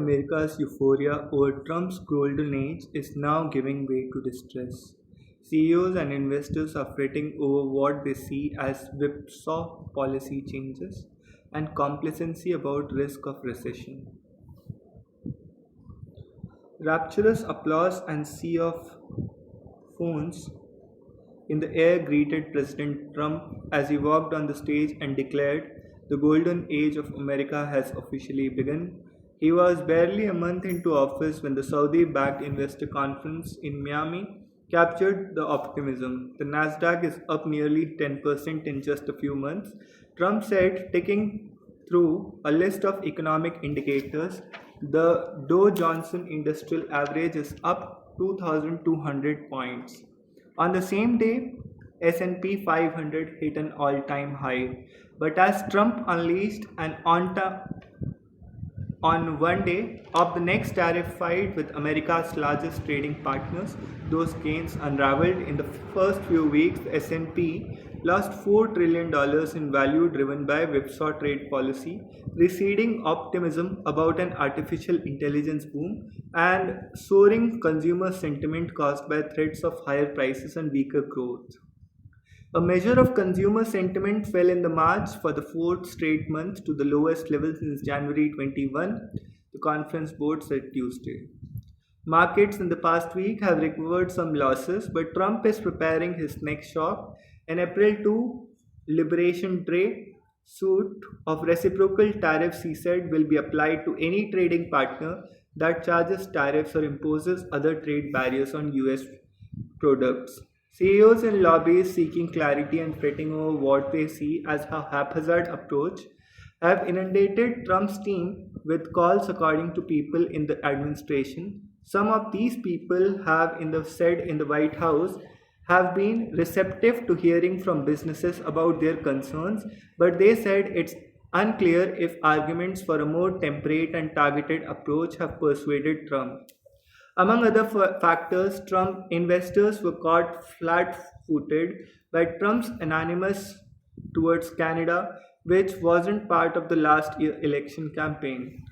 America's euphoria over Trump's golden age is now giving way to distress. CEOs and investors are fretting over what they see as whipsaw policy changes and complacency about risk of recession. Rapturous applause and sea of phones in the air greeted President Trump as he walked on the stage and declared, "The golden age of America has officially begun." He was barely a month into office when the Saudi backed investor conference in Miami captured the optimism. The Nasdaq is up nearly 10% in just a few months, Trump said, ticking through a list of economic indicators. The Dow Jones Industrial Average is up 2,200 points. On the same day, S&P 500 hit an all-time high. But as Trump unleashed an on one day of the next tariff fight with America's largest trading partners, those gains unraveled. In the first few weeks, the S&P lost $4 trillion in value driven by whipsaw trade policy, receding optimism about an artificial intelligence boom, and soaring consumer sentiment caused by threats of higher prices and weaker growth. A measure of consumer sentiment fell in the March for the fourth straight month to the lowest level since January 21, the conference board said Tuesday. Markets in the past week have recovered some losses, but Trump is preparing his next shock. An April 2 Liberation Day suit of reciprocal tariffs, he said, will be applied to any trading partner that charges tariffs or imposes other trade barriers on US products. CEOs and lobbyists seeking clarity and fretting over what they see as a haphazard approach have inundated Trump's team with calls, according to people in the administration. Some of these people have said in the White House have been receptive to hearing from businesses about their concerns, but they said it's unclear if arguments for a more temperate and targeted approach have persuaded Trump. Among other factors, Trump investors were caught flat-footed by Trump's animus towards Canada, which wasn't part of the last year election campaign.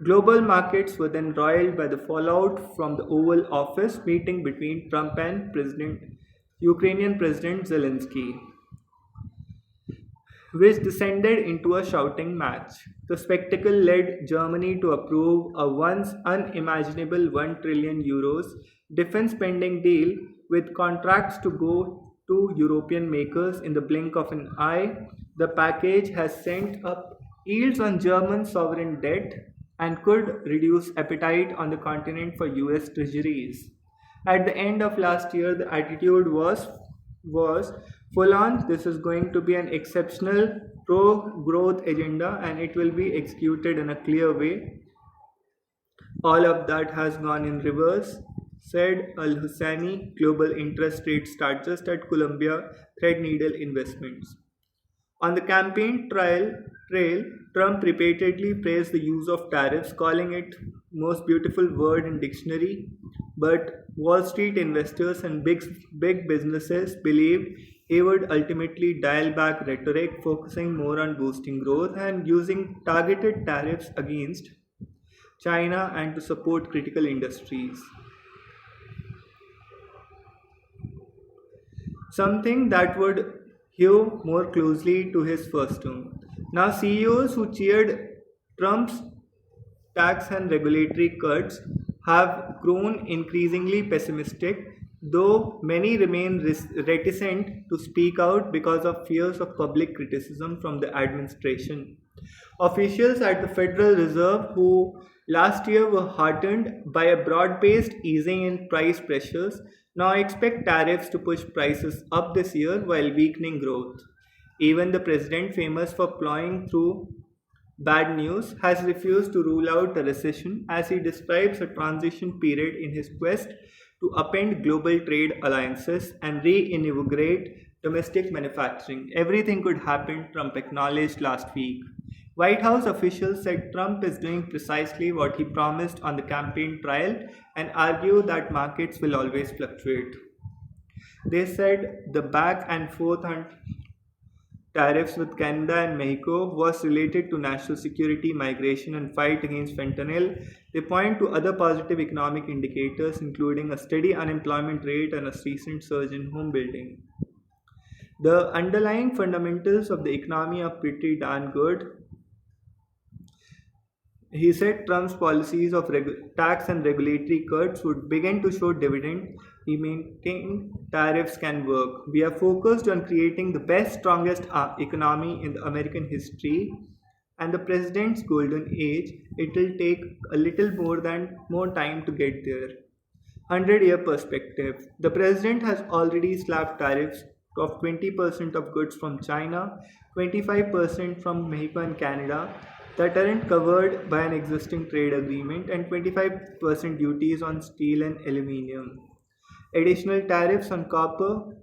Global markets were then roiled by the fallout from the Oval Office meeting between Trump and Ukrainian President Zelensky, which descended into a shouting match. The spectacle led Germany to approve a once unimaginable €1 trillion defense spending deal with contracts to go to European makers in the blink of an eye. The package has sent up yields on German sovereign debt and could reduce appetite on the continent for US treasuries. At the end of last year, the attitude was full on. This is going to be an exceptional pro-growth agenda and it will be executed in a clear way. All of that has gone in reverse, said Al-Husseini, global interest rate strategist at Columbia Threadneedle Investments. On the campaign trail, Trump repeatedly praised the use of tariffs, calling it most beautiful word in dictionary. But Wall Street investors and big businesses believed he would ultimately dial back rhetoric, focusing more on boosting growth and using targeted tariffs against China and to support critical industries. Something that would hew more closely to his first term. Now, CEOs who cheered Trump's tax and regulatory cuts have grown increasingly pessimistic, though many remain reticent to speak out because of fears of public criticism from the administration. Officials at the Federal Reserve, who last year were heartened by a broad-based easing in price pressures, now expect tariffs to push prices up this year while weakening growth. Even the president, famous for plowing through bad news, has refused to rule out a recession as he describes a transition period in his quest to upend global trade alliances and reinvigorate domestic manufacturing. Everything could happen, Trump acknowledged last week. White House officials said Trump is doing precisely what he promised on the campaign trail and argue that markets will always fluctuate. They said the back and forth tariffs with Canada and Mexico was related to national security, migration, and fight against fentanyl. They point to other positive economic indicators, including a steady unemployment rate and a recent surge in home building. The underlying fundamentals of the economy are pretty darn good. He said Trump's policies of tax and regulatory cuts would begin to show dividend. He maintained tariffs can work. We are focused on creating the best, strongest economy in the American history, and the president's golden age. It will take a little more time to get there. 100-year perspective. The president has already slapped tariffs of 20% of goods from China, 25% from Mexico and Canada that aren't covered by an existing trade agreement, and 25% duties on steel and aluminium. Additional tariffs on copper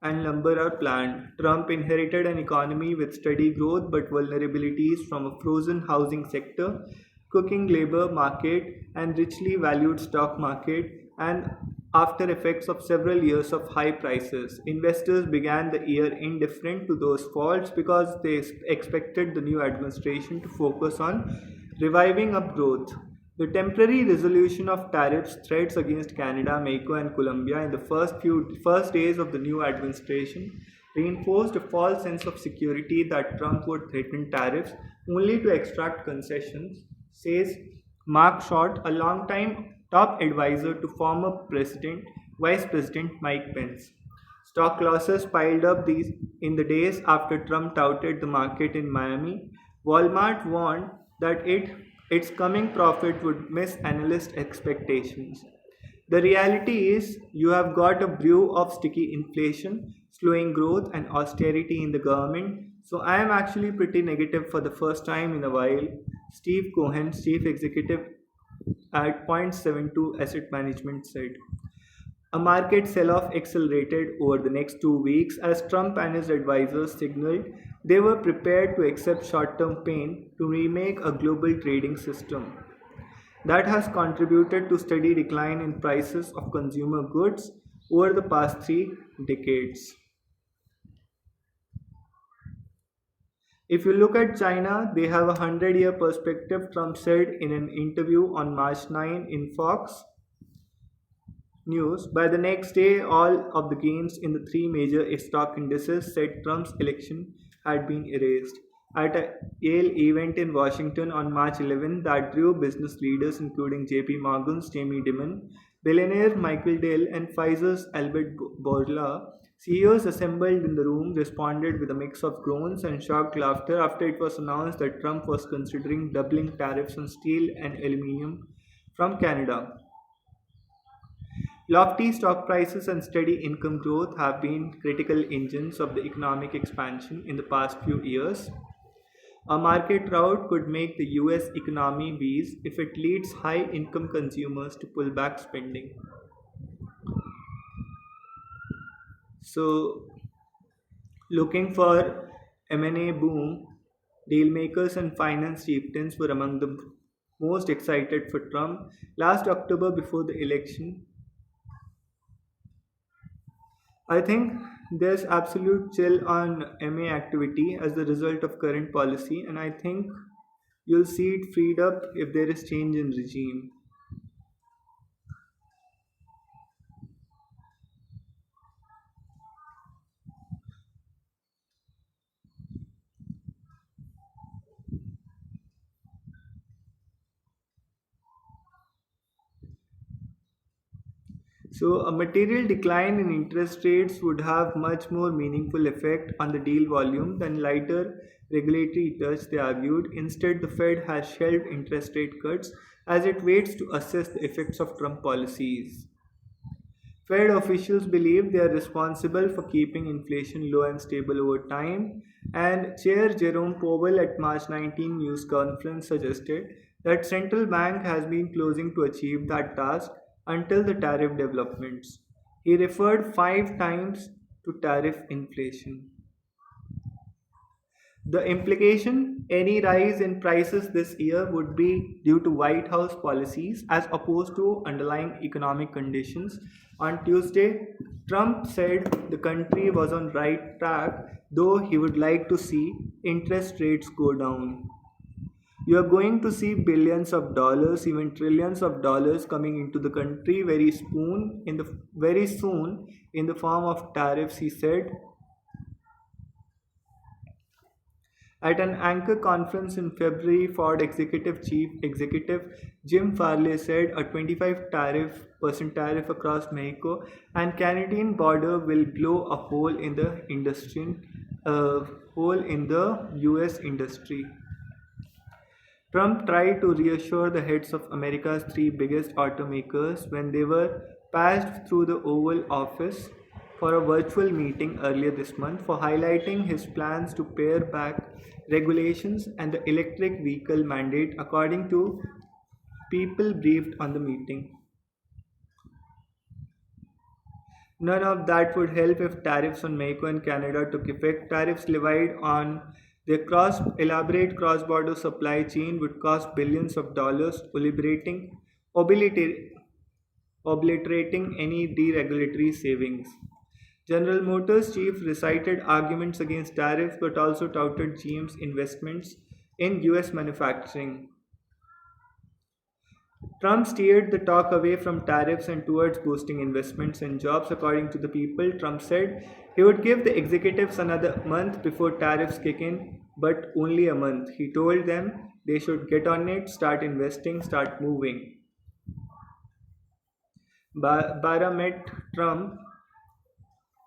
and lumber are planned. Trump inherited an economy with steady growth but vulnerabilities from a frozen housing sector, cooking labor market, and richly valued stock market, and after effects of several years of high prices. Investors began the year indifferent to those faults because they expected the new administration to focus on reviving up growth. The temporary resolution of tariffs threats against Canada, Mexico, and Colombia in the first days of the new administration reinforced a false sense of security that Trump would threaten tariffs only to extract concessions, says Mark Short, a longtime top advisor to former Vice President Mike Pence. Stock losses piled up in the days after Trump touted the market in Miami. Walmart warned that its coming profit would miss analyst expectations. The reality is, you have got a brew of sticky inflation, slowing growth, and austerity in the government. So, I am actually pretty negative for the first time in a while. Steve Cohen, chief executive at Point72 Asset Management, said. A market sell off accelerated over the next 2 weeks as Trump and his advisors signaled they were prepared to accept short term pain to remake a global trading system. That has contributed to steady decline in prices of consumer goods over the past 3 decades. If you look at China, they have a 100-year perspective, Trump said in an interview on March 9 in Fox News. By the next day, all of the gains in the three major stock indices said Trump's election had been erased. At a Yale event in Washington on March 11 that drew business leaders including JP Morgan's Jamie Dimon, billionaire Michael Dell, and Pfizer's Albert Bourla, CEOs assembled in the room responded with a mix of groans and shocked laughter after it was announced that Trump was considering doubling tariffs on steel and aluminium from Canada. Lofty stock prices and steady income growth have been critical engines of the economic expansion in the past few years. A market rout could make the US economy wheeze if it leads high income consumers to pull back spending. So, looking for M&A boom, dealmakers and finance chieftains were among the most excited for Trump. Last October, before the election, I think there's absolute chill on MA activity as a result of current policy, and I think you'll see it freed up if there is change in regime. So, a material decline in interest rates would have much more meaningful effect on the deal volume than lighter regulatory touch, they argued. Instead, the Fed has shelved interest rate cuts as it waits to assess the effects of Trump policies. Fed officials believe they are responsible for keeping inflation low and stable over time, and Chair Jerome Powell at March 19 news conference suggested that central bank has been closing to achieve that task until the tariff developments. He referred 5 times to tariff inflation. The implication any rise in prices this year would be due to White House policies as opposed to underlying economic conditions. On Tuesday, Trump said the country was on right track, though he would like to see interest rates go down. You are going to see billions of dollars, even trillions of dollars coming into the country very soon in the form of tariffs, he said. At an anchor conference in February, Ford Chief Executive Jim Farley said a 25% tariff across Mexico and Canadian border will blow a hole in the US industry. Trump tried to reassure the heads of America's three biggest automakers when they were passed through the Oval Office for a virtual meeting earlier this month for highlighting his plans to pare back regulations and the electric vehicle mandate, according to people briefed on the meeting. None of that would help if tariffs on Mexico and Canada took effect. Tariffs levied on their elaborate cross-border supply chain would cost billions of dollars, obliterating any deregulatory savings. General Motors chief recited arguments against tariffs but also touted GM's investments in US manufacturing. Trump steered the talk away from tariffs and towards boosting investments and jobs, according to the people. Trump said he would give the executives another month before tariffs kick in, but only a month. He told them they should get on it, start investing, start moving. Barra met Trump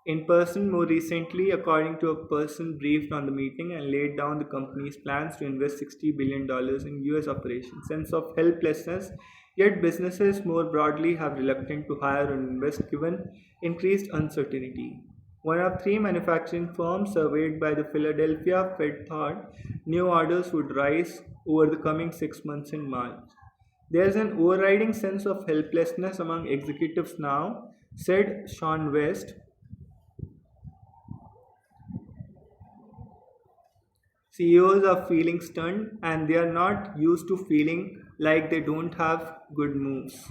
in person more recently, according to a person briefed on the meeting, and laid down the company's plans to invest $60 billion in US operations. Sense of helplessness, yet businesses more broadly have reluctant to hire or invest given increased uncertainty. One of three manufacturing firms surveyed by the Philadelphia Fed thought new orders would rise over the coming 6 months in March. There's an overriding sense of helplessness among executives now, said Sean West. CEOs are feeling stunned and they are not used to feeling like they don't have good moves.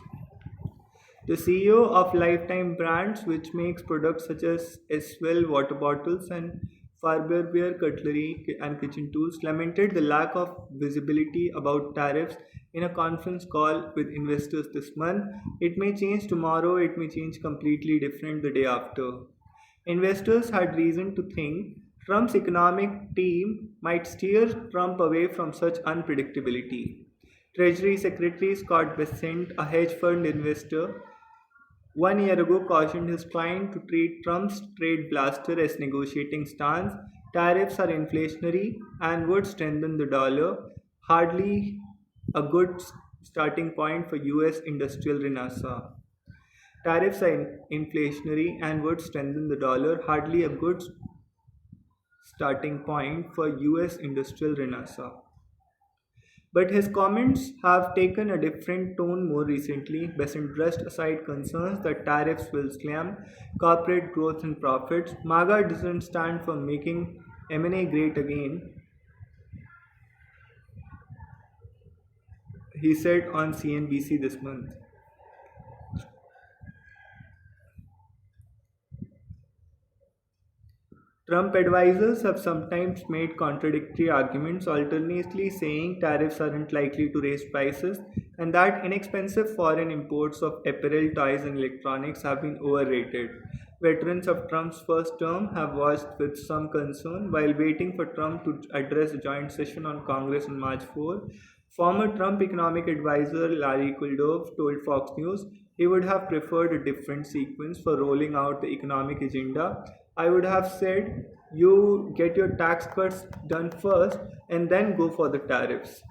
The CEO of Lifetime Brands, which makes products such as Eswell water bottles and Farberware cutlery and kitchen tools, lamented the lack of visibility about tariffs in a conference call with investors this month. It may change tomorrow, it may change completely different the day after. Investors had reason to think Trump's economic team might steer Trump away from such unpredictability. Treasury Secretary Scott Bessent, a hedge fund investor, 1 year ago cautioned his client to treat Trump's trade blaster as negotiating stance. Tariffs are inflationary and would strengthen the dollar, hardly a good starting point for US industrial renaissance. Tariffs are inflationary and would strengthen the dollar, hardly a good starting point for US industrial renaissance. But his comments have taken a different tone more recently. Besant brushed aside concerns that tariffs will slam corporate growth and profits. MAGA doesn't stand for making M&A great again, he said on CNBC this month. Trump advisors have sometimes made contradictory arguments, alternately saying tariffs aren't likely to raise prices and that inexpensive foreign imports of apparel, toys, and electronics have been overrated. Veterans of Trump's first term have watched with some concern while waiting for Trump to address a joint session on Congress on March 4. Former Trump economic advisor Larry Kudlow told Fox News he would have preferred a different sequence for rolling out the economic agenda. I would have said, you get your tax cuts done first and then go for the tariffs.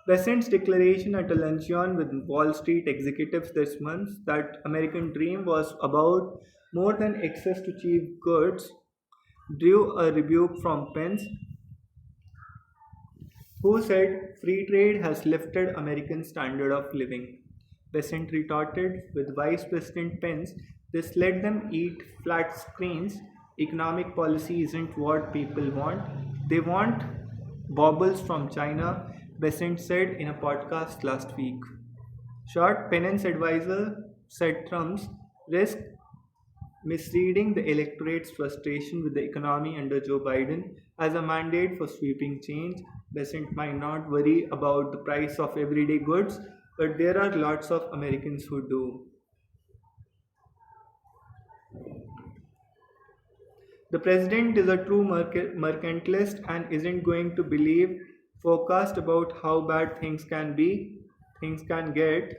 Besant's declaration at a luncheon with Wall Street executives this month that American dream was about more than access to cheap goods drew a rebuke from Pence, who said free trade has lifted American standard of living. Besant retorted with Vice President Pence, this let them eat flat screens. Economic policy isn't what people want. They want baubles from China, Besant said in a podcast last week. Short penance advisor said Trump's risk misreading the electorate's frustration with the economy under Joe Biden as a mandate for sweeping change. Besant might not worry about the price of everyday goods, but there are lots of Americans who do. The president is a true mercantilist and isn't going to believe forecast about how bad things can get,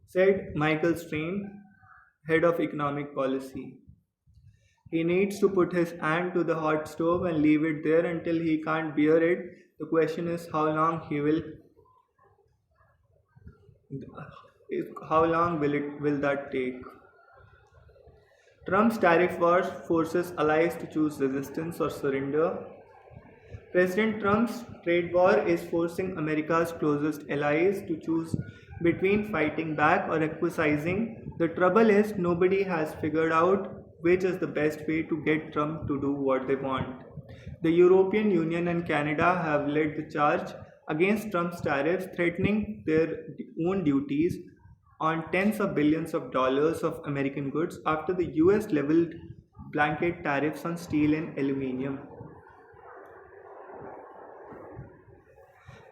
said Michael Strain, head of economic policy. He needs to put his hand to the hot stove and leave it there until he can't bear it. The question is how long will that take? Trump's tariff wars forces allies to choose resistance or surrender. President Trump's trade war is forcing America's closest allies to choose between fighting back or acquiescing. The trouble is, nobody has figured out which is the best way to get Trump to do what they want. The European Union and Canada have led the charge against Trump's tariffs, threatening their own duties on tens of billions of dollars of American goods after the US leveled blanket tariffs on steel and aluminium.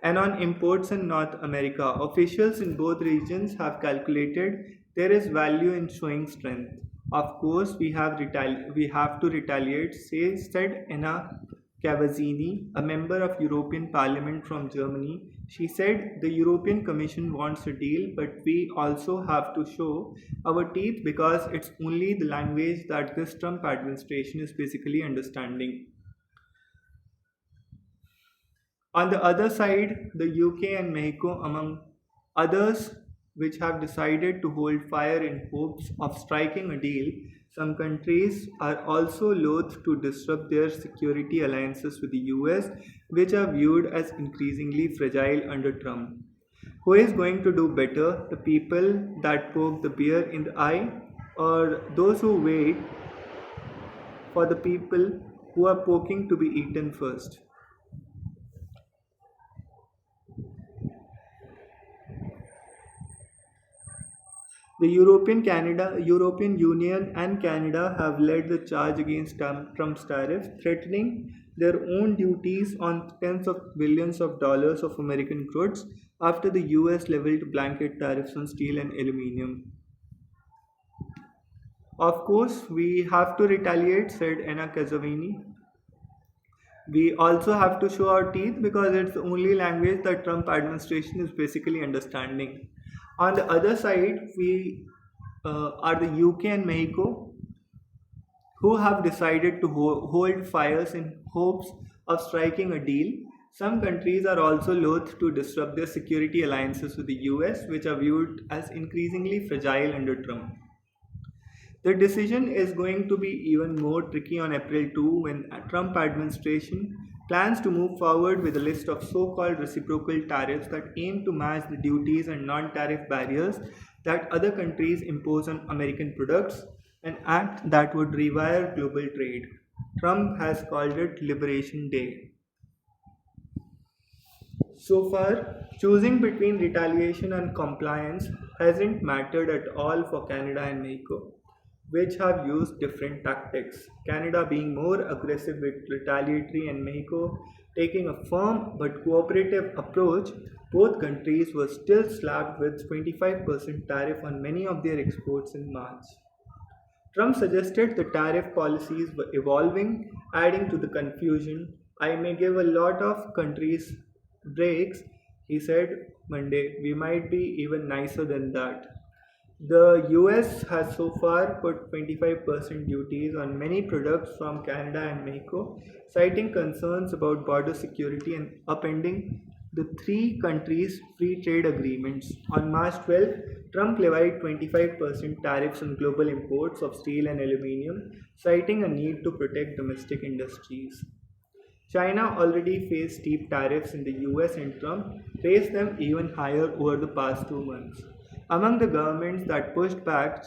And on imports in North America, officials in both regions have calculated there is value in showing strength. Of course, we have to retaliate, said Anna Cavazzini, a member of European Parliament from Germany. She said the European Commission wants a deal, but we also have to show our teeth because it's only the language that this Trump administration is basically understanding. On the other side, the UK and Mexico, among others, which have decided to hold fire in hopes of striking a deal, some countries are also loath to disrupt their security alliances with the US, which are viewed as increasingly fragile under Trump. Who is going to do better, the people that poke the bear in the eye, or those who wait for the people who are poking to be eaten first? The European Union and Canada have led the charge against Trump's tariffs, threatening their own duties on tens of billions of dollars of American goods after the US leveled blanket tariffs on steel and aluminium. Of course, we have to retaliate, said Anna Kazzavini. We also have to show our teeth because it's the only language that Trump administration is basically understanding. On the other side, we are the UK and Mexico, who have decided to hold fires in hopes of striking a deal. Some countries are also loath to disrupt their security alliances with the US, which are viewed as increasingly fragile under Trump. The decision is going to be even more tricky on April 2 when Trump administration plans to move forward with a list of so-called reciprocal tariffs that aim to match the duties and non-tariff barriers that other countries impose on American products, an act that would rewire global trade. Trump has called it Liberation Day. So far, choosing between retaliation and compliance hasn't mattered at all for Canada and Mexico, which have used different tactics. Canada being more aggressive with retaliatory and Mexico taking a firm but cooperative approach. Both countries were still slapped with 25% tariff on many of their exports in March. Trump suggested the tariff policies were evolving, adding to the confusion. I may give a lot of countries breaks, he said Monday. We might be even nicer than that. The US has so far put 25% duties on many products from Canada and Mexico, citing concerns about border security and upending the three countries' free trade agreements. On March 12, Trump levied 25% tariffs on global imports of steel and aluminium, citing a need to protect domestic industries. China already faced steep tariffs in the US, and Trump raised them even higher over the past 2 months. Among the governments that pushed back,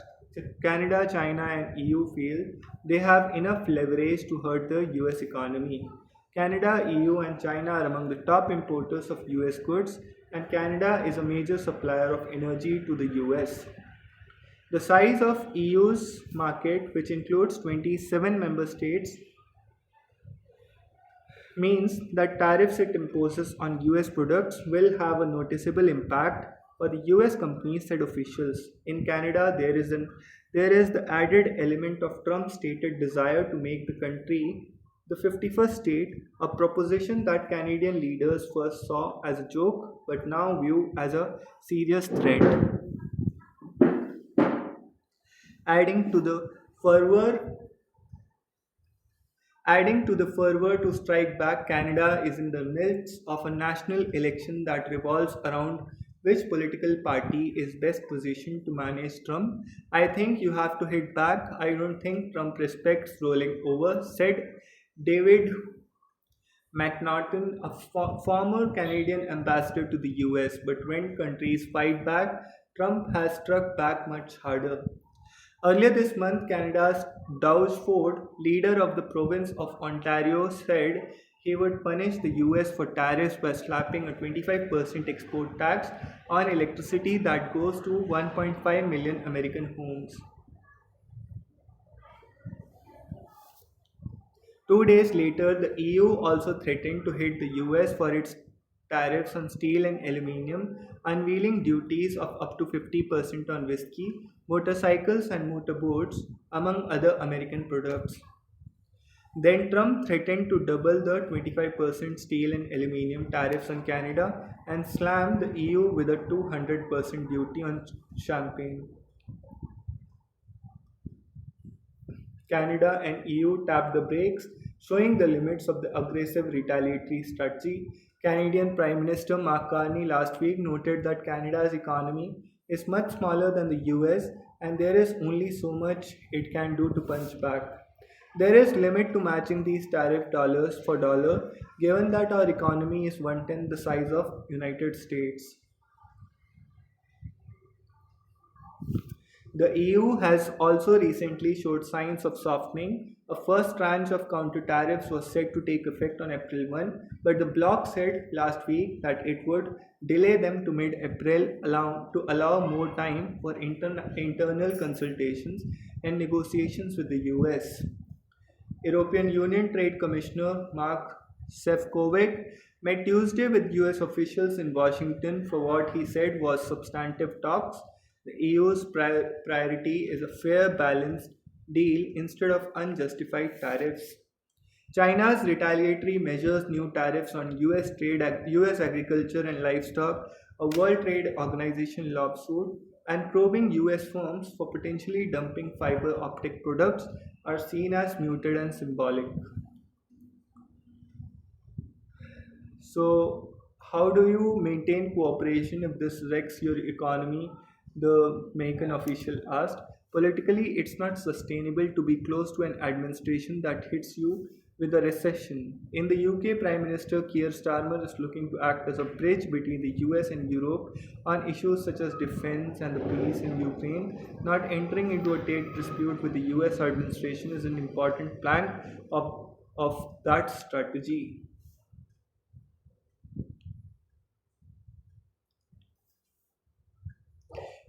Canada, China, and EU feel they have enough leverage to hurt the US economy. Canada, EU, and China are among the top importers of US goods, and Canada is a major supplier of energy to the US. The size of EU's market, which includes 27 member states, means that tariffs it imposes on US products will have a noticeable impact for the US companies, said officials. In Canada, there is the added element of Trump's stated desire to make the country the 51st state, a proposition that Canadian leaders first saw as a joke but now view as a serious threat. Adding to the fervor Adding to the fervor to strike back, Canada is in the midst of a national election that revolves around which political party is best positioned to manage Trump. I think you have to hit back. I don't think Trump respects rolling over, said David McNaughton, a former Canadian ambassador to the US. But when countries fight back, Trump has struck back much harder. Earlier this month, Canada's Doug Ford, leader of the province of Ontario, said he would punish the US for tariffs by slapping a 25% export tax on electricity that goes to 1.5 million American homes. 2 days later, the EU also threatened to hit the US for its tariffs on steel and aluminium, unveiling duties of up to 50% on whiskey, motorcycles, and motorboats, among other American products. Then Trump threatened to double the 25% steel and aluminium tariffs on Canada and slammed the EU with a 200% duty on champagne. Canada and EU tapped the brakes, showing the limits of the aggressive retaliatory strategy. Canadian Prime Minister Mark Carney last week noted that Canada's economy is much smaller than the US and there is only so much it can do to punch back. There is limit to matching these tariff dollars for dollar given that our economy is one-tenth the size of United States. The EU has also recently showed signs of softening. A first tranche of counter tariffs was set to take effect on April 1, but the bloc said last week that it would delay them to mid-April to allow more time for internal consultations and negotiations with the US. European Union Trade Commissioner Mark Sefcovic met Tuesday with US officials in Washington for what he said was substantive talks. The EU's priority is a fair, balanced deal instead of unjustified tariffs. China's retaliatory measures, new tariffs on US agriculture and livestock, a World Trade Organization lawsuit, and probing US firms for potentially dumping fiber optic products are seen as muted and symbolic. So, how do you maintain cooperation if this wrecks your economy? The American official asked. Politically, it's not sustainable to be close to an administration that hits you with a recession. In the UK, Prime Minister Keir Starmer is looking to act as a bridge between the US and Europe on issues such as defense and the peace in Ukraine. Not entering into a trade dispute with the US administration is an important plank of that strategy.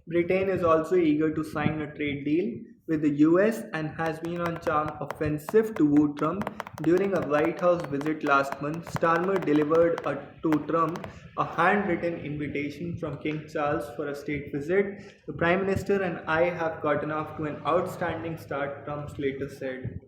Britain is also eager to sign a trade deal with the US and has been on charm offensive to woo Trump. During a White House visit last month, Starmer delivered to Trump a handwritten invitation from King Charles for a state visit. The Prime Minister and I have gotten off to an outstanding start, Trump later said.